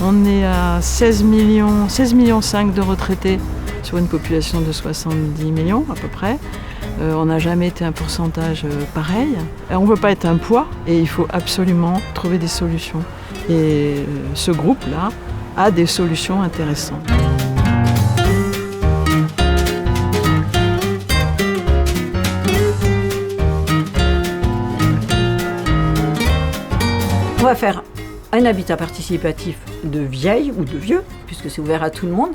On est à 16 millions 5 de retraités sur une population de 70 millions à peu près. On n'a jamais été un pourcentage pareil. On ne veut pas être un poids et il faut absolument trouver des solutions. Et ce groupe-là a des solutions intéressantes. On va faire un habitat participatif de vieilles ou de vieux, puisque c'est ouvert à tout le monde,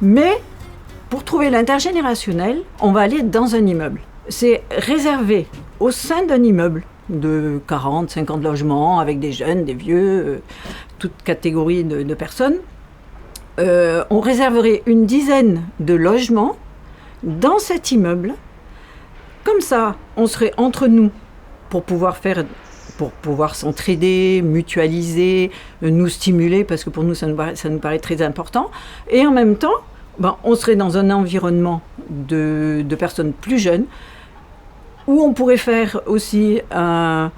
mais pour trouver l'intergénérationnel, on va aller dans un immeuble. C'est réservé au sein d'un immeuble de 40, 50 logements, avec des jeunes, des vieux, toute catégorie de personnes. On réserverait une dizaine de logements dans cet immeuble. Comme ça, on serait entre nous pour pouvoir s'entraider, mutualiser, nous stimuler, parce que pour nous, ça nous paraît très important. Et en même temps, on serait dans un environnement de personnes plus jeunes, où on pourrait faire aussi un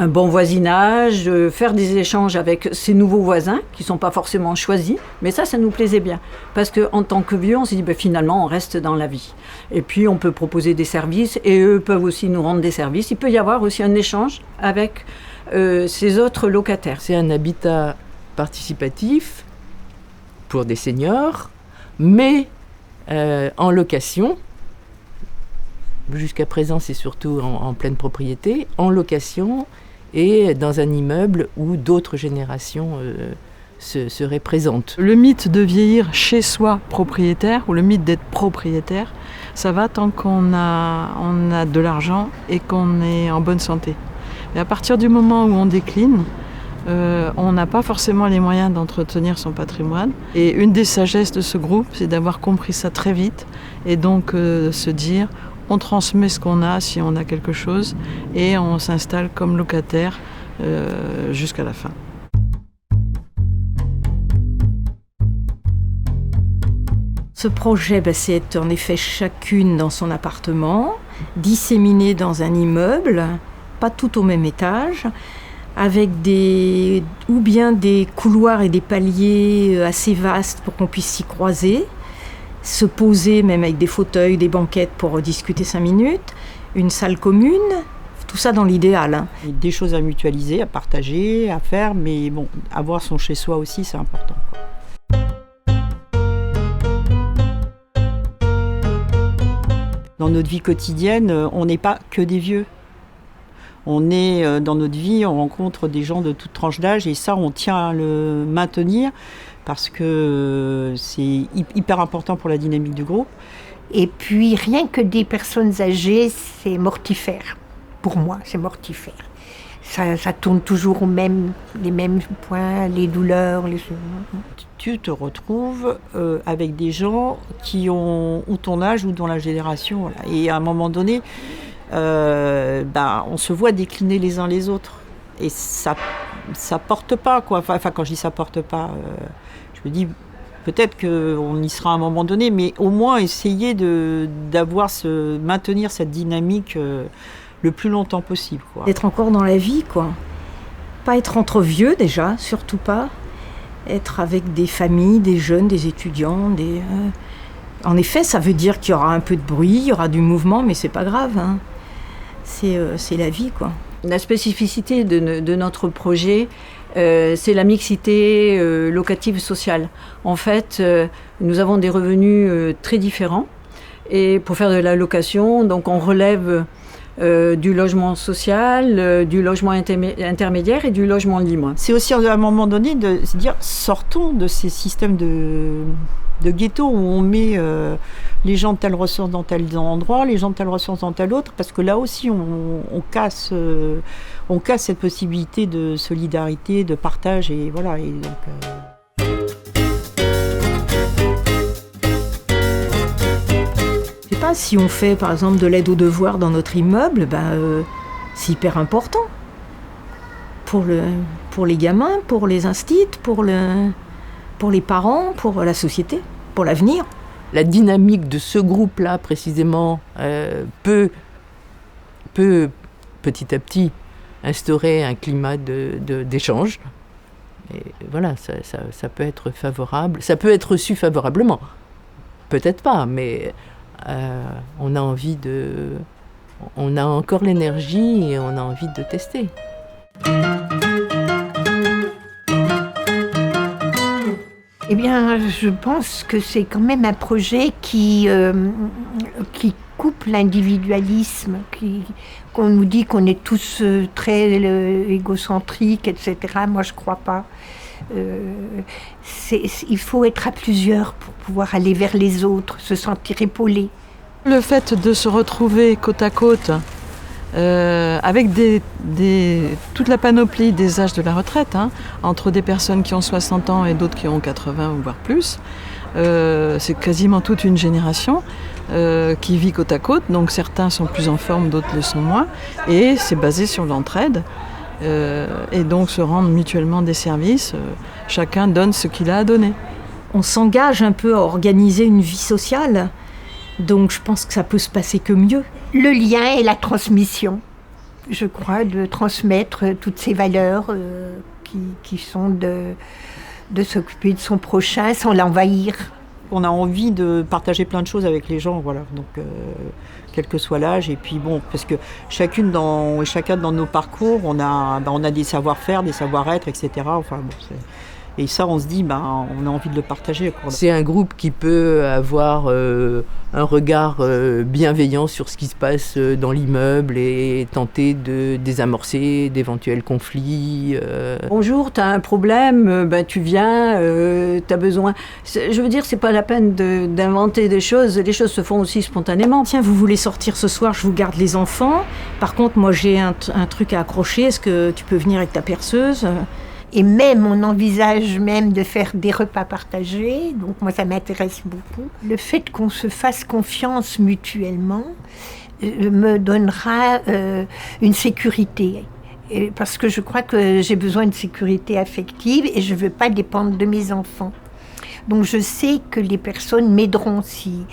bon voisinage, faire des échanges avec ces nouveaux voisins, qui ne sont pas forcément choisis, mais ça nous plaisait bien. Parce qu'en tant que vieux, on s'est dit, finalement, on reste dans la vie. Et puis, on peut proposer des services, et eux peuvent aussi nous rendre des services. Il peut y avoir aussi un échange avec ces autres locataires. C'est un habitat participatif pour des seniors, mais en location. Jusqu'à présent, c'est surtout en pleine propriété, en location et dans un immeuble où d'autres générations seraient présentes. Le mythe de vieillir chez soi propriétaire, ou le mythe d'être propriétaire, ça va tant qu'on a de l'argent et qu'on est en bonne santé. Mais à partir du moment où on décline, on n'a pas forcément les moyens d'entretenir son patrimoine. Et une des sagesses de ce groupe, c'est d'avoir compris ça très vite et donc se dire on transmet ce qu'on a si on a quelque chose et on s'installe comme locataire jusqu'à la fin. Ce projet, c'est en effet chacune dans son appartement, disséminé dans un immeuble, pas tout au même étage, avec ou bien des couloirs et des paliers assez vastes pour qu'on puisse s'y croiser, se poser même avec des fauteuils, des banquettes pour discuter 5 minutes, une salle commune, tout ça dans l'idéal. Des choses à mutualiser, à partager, à faire, mais avoir son chez-soi aussi, c'est important. Dans notre vie quotidienne, on n'est pas que des vieux. Dans notre vie, on rencontre des gens de toute tranche d'âge et ça, on tient à le maintenir parce que c'est hyper important pour la dynamique du groupe. Et puis, rien que des personnes âgées, c'est mortifère. Pour moi, c'est mortifère. Ça tourne toujours les mêmes points, les douleurs. Tu te retrouves avec des gens qui ont ou ton âge ou dans la génération. Voilà. Et à un moment donné, on se voit décliner les uns les autres. Et ça porte pas, quoi. Enfin, quand je dis ça porte pas, je me dis peut-être qu'on y sera à un moment donné, mais au moins essayer maintenir cette dynamique le plus longtemps possible, quoi. D'être encore dans la vie, quoi. Pas être entre vieux déjà, surtout pas. Être avec des familles, des jeunes, des étudiants, En effet, ça veut dire qu'il y aura un peu de bruit, il y aura du mouvement, mais c'est pas grave, hein. C'est la vie, quoi. La spécificité de notre projet, c'est la mixité locative sociale. En fait, nous avons des revenus très différents. Et pour faire de la location, donc on relève du logement social, du logement intermédiaire et du logement libre. C'est aussi à un moment donné de se dire, sortons de ces systèmes de ghetto où on met les gens de telle ressource dans tel endroit, les gens de telle ressource dans tel autre, parce que là aussi on casse cette possibilité de solidarité, de partage, et voilà. Et donc, Je sais pas, si on fait par exemple de l'aide aux devoirs dans notre immeuble, c'est hyper important pour les gamins, pour les instits, pour les parents, pour la société, pour l'avenir. La dynamique de ce groupe-là, précisément, peut petit à petit instaurer un climat d'échange Et voilà, ça peut être favorable, ça peut être reçu favorablement. Peut-être pas, mais on a encore l'énergie et on a envie de tester. Eh bien, je pense que c'est quand même un projet qui coupe l'individualisme, qu'on nous dit qu'on est tous très égocentriques, etc. Moi, je ne crois pas. Il faut être à plusieurs pour pouvoir aller vers les autres, se sentir épaulé. Le fait de se retrouver côte à côte avec toute la panoplie des âges de la retraite, entre des personnes qui ont 60 ans et d'autres qui ont 80 ou voire plus, c'est quasiment toute une génération qui vit côte à côte, donc certains sont plus en forme, d'autres le sont moins, et c'est basé sur l'entraide, et donc se rendre mutuellement des services, chacun donne ce qu'il a à donner. On s'engage un peu à organiser une vie sociale, donc je pense que ça peut se passer que mieux. Le lien et la transmission, je crois, de transmettre toutes ces valeurs qui sont de s'occuper de son prochain sans l'envahir. On a envie de partager plein de choses avec les gens, voilà. Donc, quel que soit l'âge. Et puis bon, parce que chacun dans nos parcours, on a des savoir-faire, des savoir-être, etc. Enfin, bon, et ça, on se dit, on a envie de le partager, quoi. C'est un groupe qui peut avoir un regard bienveillant sur ce qui se passe dans l'immeuble et tenter de désamorcer d'éventuels conflits. Bonjour, tu as un problème, tu viens, tu as besoin. Je veux dire, c'est pas la peine d'inventer des choses. Les choses se font aussi spontanément. Tiens, vous voulez sortir ce soir, je vous garde les enfants. Par contre, moi, j'ai un truc à accrocher. Est-ce que tu peux venir avec ta perceuse ? Et même, on envisage même de faire des repas partagés. Donc moi, ça m'intéresse beaucoup. Le fait qu'on se fasse confiance mutuellement me donnera une sécurité. Parce que je crois que j'ai besoin de sécurité affective et je ne veux pas dépendre de mes enfants. Donc je sais que les personnes m'aideront si...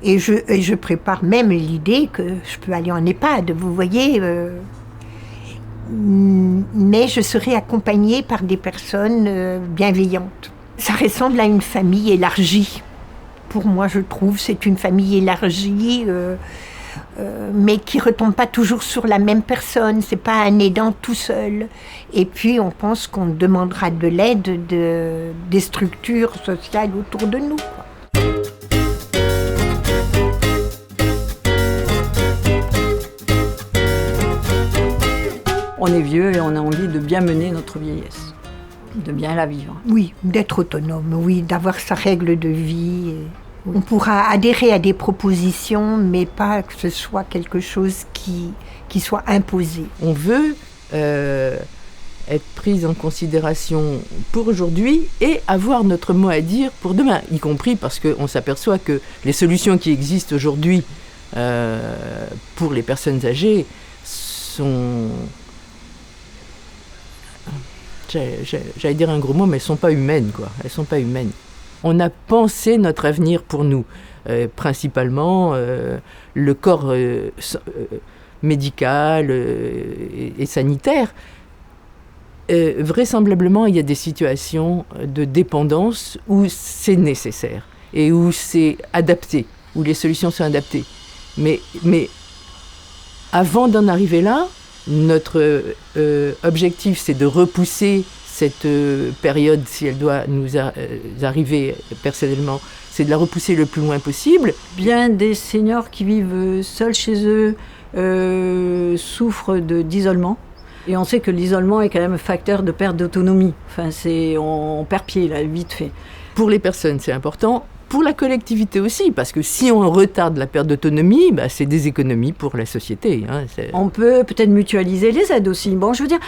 Et je prépare même l'idée que je peux aller en EHPAD, vous voyez... mais je serai accompagnée par des personnes bienveillantes. Ça ressemble à une famille élargie. Pour moi, je trouve, c'est une famille élargie, mais qui ne retombe pas toujours sur la même personne. Ce n'est pas un aidant tout seul. Et puis, on pense qu'on demandera de l'aide des structures sociales autour de nous, quoi. On est vieux et on a envie de bien mener notre vieillesse, de bien la vivre. Oui, d'être autonome, oui, d'avoir sa règle de vie. On pourra adhérer à des propositions, mais pas que ce soit quelque chose qui soit imposé. On veut être prise en considération pour aujourd'hui et avoir notre mot à dire pour demain, y compris parce qu'on s'aperçoit que les solutions qui existent aujourd'hui pour les personnes âgées sont... J'allais dire un gros mot, mais elles ne sont pas humaines, quoi. Elles sont pas humaines. On a pensé notre avenir pour nous, principalement le corps médical et sanitaire. Vraisemblablement, il y a des situations de dépendance où c'est nécessaire et où c'est adapté, où les solutions sont adaptées. Mais avant d'en arriver là, notre objectif, c'est de repousser cette période, si elle doit nous arriver personnellement, c'est de la repousser le plus loin possible. Bien des seniors qui vivent seuls chez eux souffrent d'isolement. Et on sait que l'isolement est quand même un facteur de perte d'autonomie. Enfin, on perd pied, là, vite fait. Pour les personnes, c'est important. Pour la collectivité aussi, parce que si on retarde la perte d'autonomie, c'est des économies pour la société. On peut peut-être mutualiser les aides aussi. Bon, je veux dire,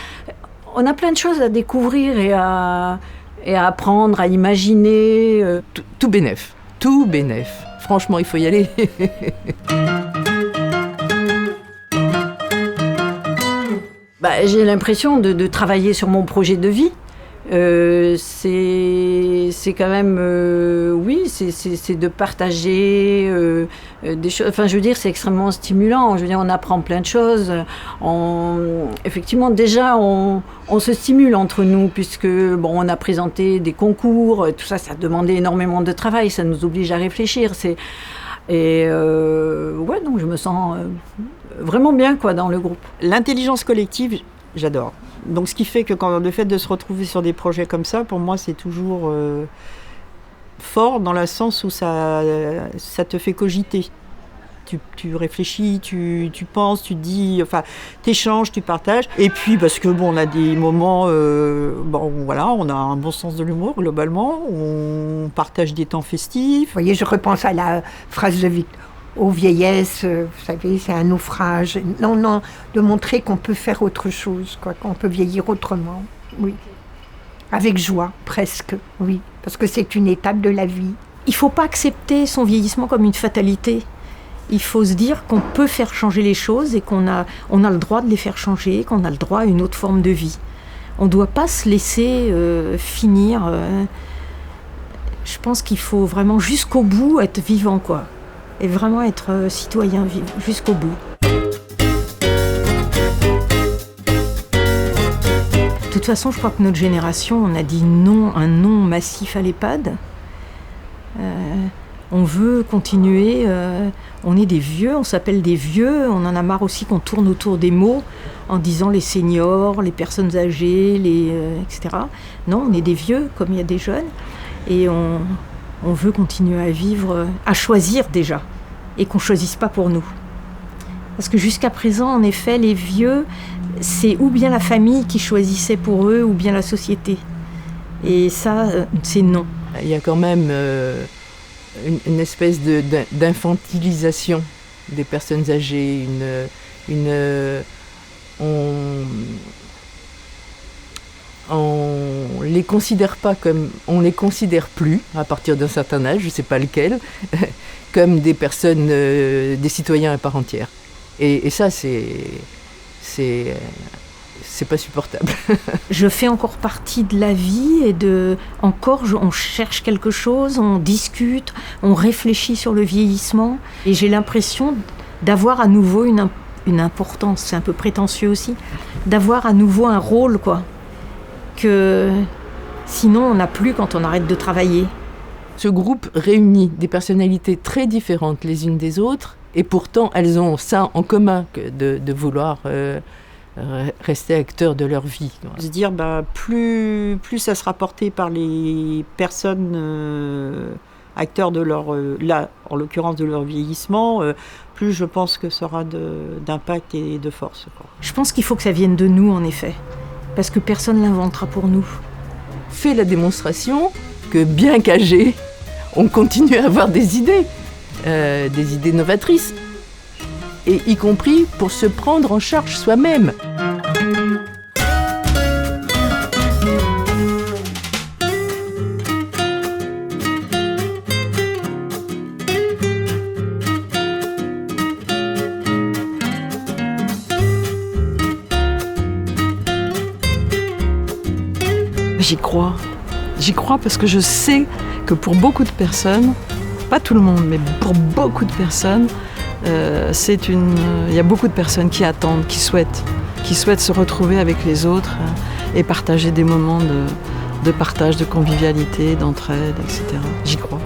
on a plein de choses à découvrir et à apprendre, à imaginer. Tout bénef. Franchement, il faut y aller. J'ai l'impression de travailler sur mon projet de vie. c'est quand même, oui, c'est de partager des choses. Enfin, je veux dire, c'est extrêmement stimulant. Je veux dire, on apprend plein de choses. Effectivement, déjà, on se stimule entre nous, puisque, bon, on a présenté des concours, tout ça, ça demandait énormément de travail, ça nous oblige à réfléchir. Ouais, donc je me sens vraiment bien, quoi, dans le groupe. L'intelligence collective, j'adore. Donc ce qui fait que le fait de se retrouver sur des projets comme ça, pour moi, c'est toujours fort dans le sens où ça te fait cogiter. Tu réfléchis, tu penses, tu dis, enfin, t'échanges, tu partages. Et puis parce que bon, on a des moments, voilà, on a un bon sens de l'humour globalement. On partage des temps festifs. Vous voyez, je repense à la phrase de Victor. Aux vieillesses, vous savez, c'est un naufrage. Non, de montrer qu'on peut faire autre chose, quoi, qu'on peut vieillir autrement, oui. Avec joie, presque, oui. Parce que c'est une étape de la vie. Il ne faut pas accepter son vieillissement comme une fatalité. Il faut se dire qu'on peut faire changer les choses et qu'on a le droit de les faire changer, qu'on a le droit à une autre forme de vie. On ne doit pas se laisser finir. Je pense qu'il faut vraiment jusqu'au bout être vivant, quoi. Et vraiment être citoyen jusqu'au bout. De toute façon, je crois que notre génération, on a dit non, un non massif à l'EHPAD. On veut continuer, on est des vieux, on s'appelle des vieux, on en a marre aussi qu'on tourne autour des mots en disant les seniors, les personnes âgées, etc. Non, on est des vieux comme il y a des jeunes et on veut continuer à vivre, à choisir déjà, et qu'on ne choisisse pas pour nous. Parce que jusqu'à présent, en effet, les vieux, c'est ou bien la famille qui choisissait pour eux, ou bien la société. Et ça, c'est non. Il y a quand même une espèce d'infantilisation des personnes âgées, on les considère pas comme, on les considère plus à partir d'un certain âge, je sais pas lequel, comme des personnes, des citoyens à part entière. Et ça, c'est pas supportable. Je fais encore partie de la vie et on cherche quelque chose, on discute, on réfléchit sur le vieillissement et j'ai l'impression d'avoir à nouveau une importance, c'est un peu prétentieux aussi, d'avoir à nouveau un rôle, quoi. Que sinon on n'a plus quand on arrête de travailler. Ce groupe réunit des personnalités très différentes les unes des autres et pourtant elles ont ça en commun que de vouloir rester acteurs de leur vie. Se dire, plus ça sera porté par les personnes acteurs de leur, là, en l'occurrence de leur vieillissement, plus je pense que ça aura d'impact et de force, quoi. Je pense qu'il faut que ça vienne de nous, en effet. Parce que personne ne l'inventera pour nous. Fait la démonstration que, bien qu'âgés, on continue à avoir des idées novatrices, et y compris pour se prendre en charge soi-même. J'y crois parce que je sais que pour beaucoup de personnes, pas tout le monde, mais pour beaucoup de personnes, il y a beaucoup de personnes qui attendent, qui souhaitent se retrouver avec les autres et partager des moments de partage, de convivialité, d'entraide, etc. J'y crois.